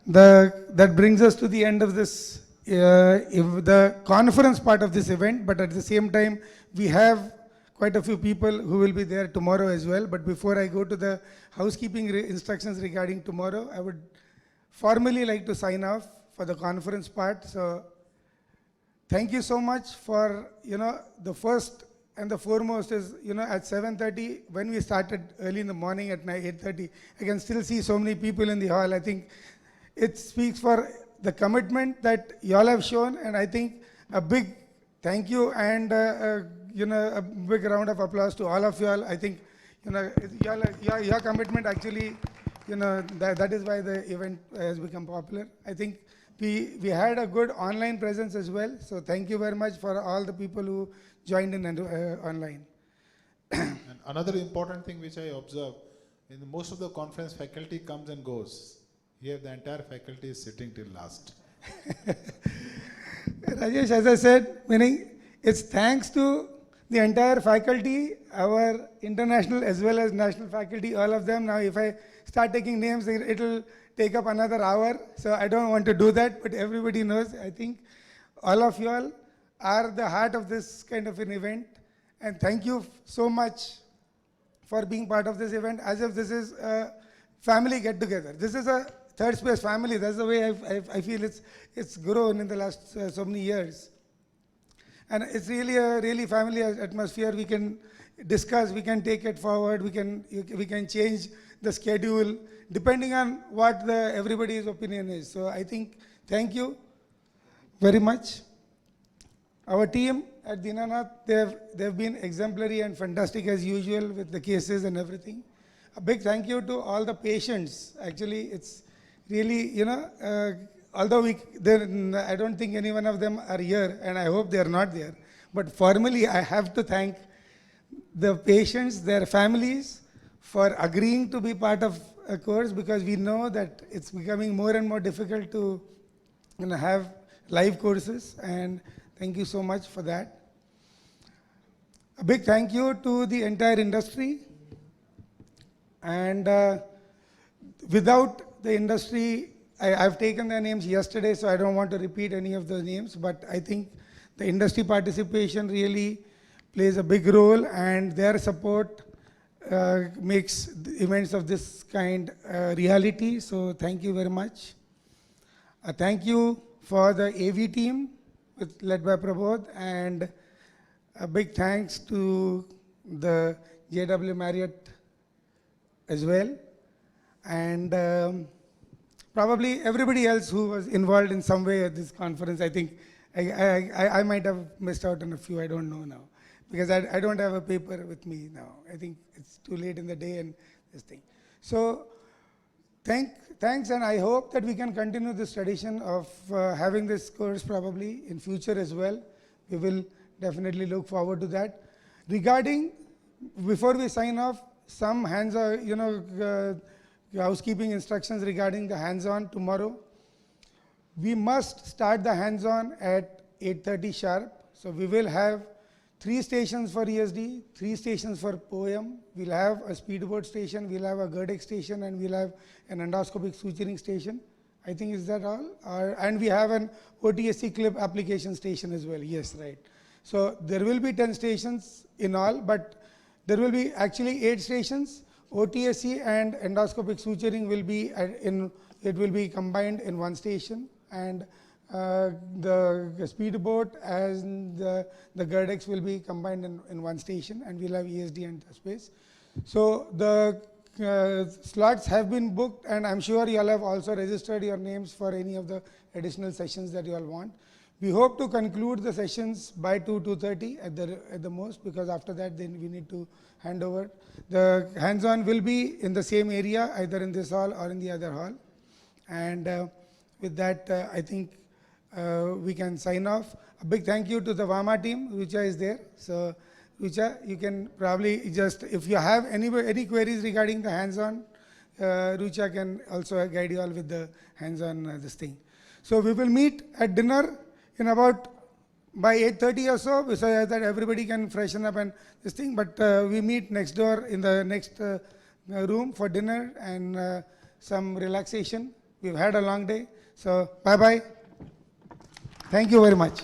that brings us to the end of this, the conference part of this event, but at the same time, we have quite a few people who will be there tomorrow as well. But before I go to the housekeeping instructions regarding tomorrow, I would formally like to sign off for the conference part. So thank you so much for, the first and the foremost is, at 7:30, when we started early in the morning at 8:30, I can still see so many people in the hall. I think it speaks for the commitment that you all have shown, and I think a big thank you and a big round of applause to all of you all. I think your commitment actually, that is why the event has become popular. I think we had a good online presence as well, so thank you very much for all the people who joined in online. And another important thing which I observe, in most of the conference, faculty comes and goes. Here the entire faculty is sitting till last. Rajesh, as I said, meaning it's thanks to the entire faculty, our international as well as national faculty, all of them. Now if I start taking names, it'll take up another hour, so I don't want to do that, but everybody knows. I think all of you all are the heart of this kind of an event, and thank you so much for being part of this event, as if this is a family get-together. This is a third space family. That's the way I feel it's grown in the last so many years. And it's really a family atmosphere. We can discuss, we can take it forward, we can change the schedule depending on what everybody's opinion is. So I think, thank you very much. Our team at Dinanath, they've been exemplary and fantastic as usual with the cases and everything. A big thank you to all the patients. Actually, it's really, although I don't think any one of them are here, and I hope they are not there, but formally I have to thank the patients, their families, for agreeing to be part of a course, because we know that it's becoming more and more difficult to have live courses, and thank you so much for that. A big thank you to the entire industry, and without the industry, I've taken their names yesterday, so I don't want to repeat any of the names, but I think the industry participation really plays a big role, and their support makes events of this kind reality. So thank you very much. Thank you for the AV team led by Prabodh, and a big thanks to the JW Marriott as well, and probably everybody else who was involved in some way at this conference. I think I might have missed out on a few, I don't know now, because I don't have a paper with me now. I think it's too late in the day and this thing. So thanks, and I hope that we can continue this tradition of having this course probably in future as well. We will definitely look forward to that. Regarding, before we sign off, some housekeeping instructions regarding the hands-on tomorrow. We must start the hands-on at 8:30 sharp. So we will have 3 stations for ESD, 3 stations for POEM. We'll have a speedboat station, we'll have a GERDEC station, and we'll have an endoscopic suturing station. I think, is that all? And we have an OTSC clip application station as well. Yes, right. So there will be 10 stations in all, but there will be actually 8 stations. OTSC and endoscopic suturing will be it will be combined in 1 station, and the speedboat and the GERDEX will be combined in 1 station, and we'll have ESD and space. So the slots have been booked, and I'm sure you all have also registered your names for any of the additional sessions that you all want. We hope to conclude the sessions by 2:30 at the most, because after that then we need to hand over. The hands-on will be in the same area, either in this hall or in the other hall. And with that, I think we can sign off. A big thank you to the VAMA team. Rucha is there. So Rucha, you can probably just, if you have any queries regarding the hands-on, Rucha can also guide you all with the hands-on this thing. So we will meet at dinner in about by 8:30 or so, so that everybody can freshen up and this thing. But we meet next door in the next room for dinner and some relaxation. We've had a long day. So bye-bye. Thank you very much.